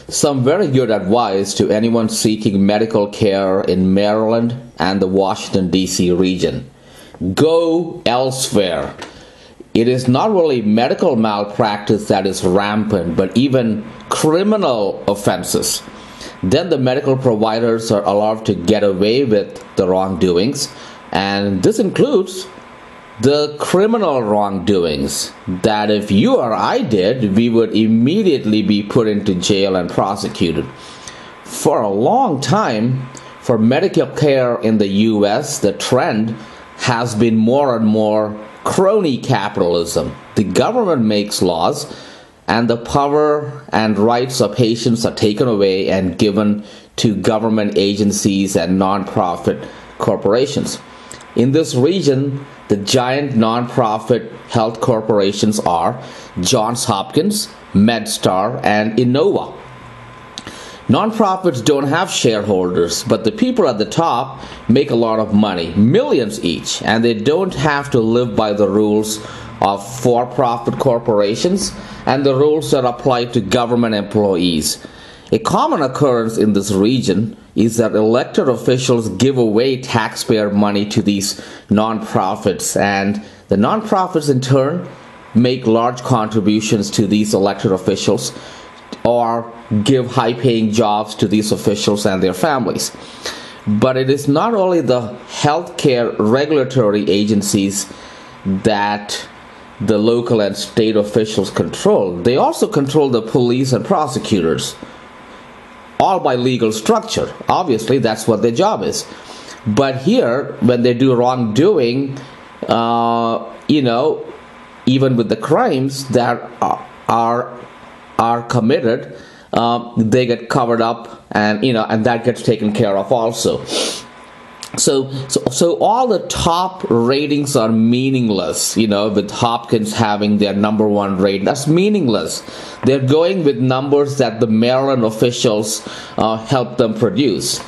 Some very good advice to anyone seeking medical care in Maryland and the Washington, D.C. region. Go elsewhere. It is not really medical malpractice that is rampant, but even criminal offenses. Then the medical providers are allowed to get away with the wrongdoings, and this includes the criminal wrongdoings that if you or I did, we would immediately be put into jail and prosecuted. For a long time, for medical care in the U.S., the trend has been more and more crony capitalism. The government makes laws, and the power and rights of patients are taken away and given to government agencies and nonprofit corporations. In this region, the giant nonprofit health corporations are Johns Hopkins, MedStar, and Inova. Nonprofits don't have shareholders, but the people at the top make a lot of money, millions each, and they don't have to live by the rules of for-profit corporations and the rules that apply to government employees. A common occurrence in this region is that elected officials give away taxpayer money to these nonprofits, and the nonprofits in turn make large contributions to these elected officials or give high-paying jobs to these officials and their families. But it is not only the healthcare regulatory agencies that the local and state officials control. They also control the police and prosecutors, all by legal structure. Obviously, that's what their job is. But here, when they do wrongdoing, even with the crimes that are committed, they get covered up, and that gets taken care of also. So all the top ratings are meaningless, with Hopkins having their #1 rate. That's meaningless. They're going with numbers that the Maryland officials help them produce.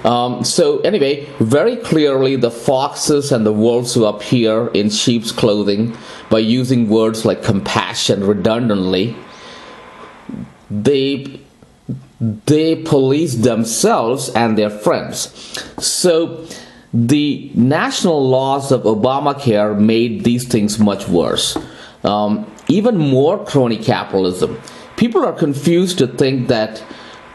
So anyway, very clearly the foxes and the wolves who appear in sheep's clothing by using words like compassion redundantly, they police themselves and their friends. So the national laws of Obamacare made these things much worse. Even more crony capitalism. People are confused to think that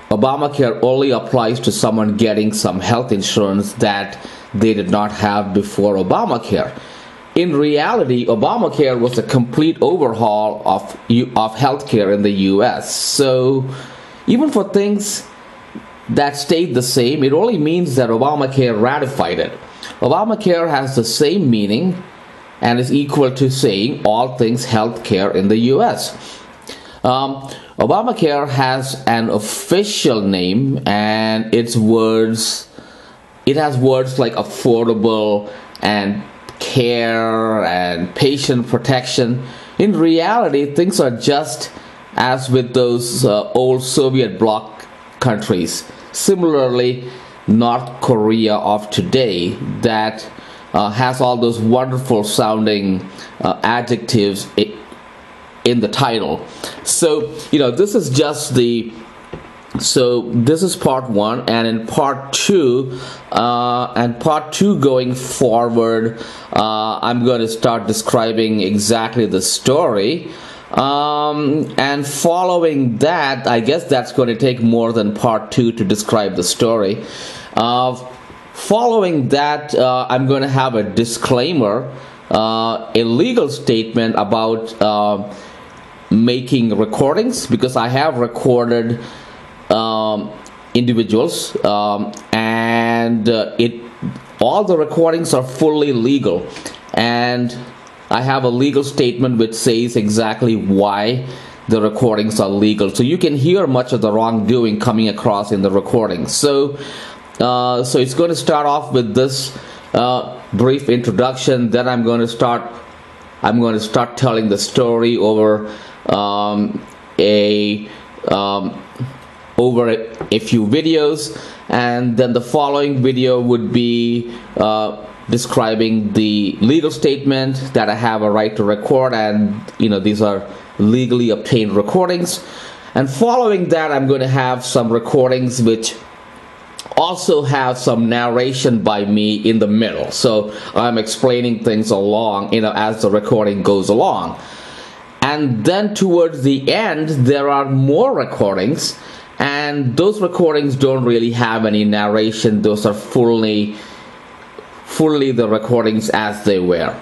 Obamacare only applies to someone getting some health insurance that they did not have before Obamacare. In reality, Obamacare was a complete overhaul of healthcare in the U.S. So even for things that stayed the same, it only means that Obamacare ratified it. Obamacare has the same meaning and is equal to saying all things healthcare in the U.S. Obamacare has an official name, and it has words like affordable and care and patient protection. In reality, things are just as with those old Soviet bloc countries. Similarly, North Korea of today that has all those wonderful sounding adjectives in the title. So, this is just this is part 1, and in part 2, going forward, I'm going to start describing exactly the story. And following that, I guess that's going to take more than part 2 to describe the story. Following that, I'm going to have a disclaimer, a legal statement about making recordings, because I have recorded individuals, and all the recordings are fully legal, and I have a legal statement which says exactly why the recordings are legal. So you can hear much of the wrongdoing coming across in the recordings. So it's going to start off with this brief introduction. Then I'm going to start telling the story over a few videos, and then the following video would be describing the legal statement that I have a right to record, and these are legally obtained recordings. And following that, I'm going to have some recordings which also have some narration by me in the middle. So I'm explaining things along, as the recording goes along. And then towards the end, there are more recordings, and those recordings don't really have any narration. Those are fully the recordings as they were.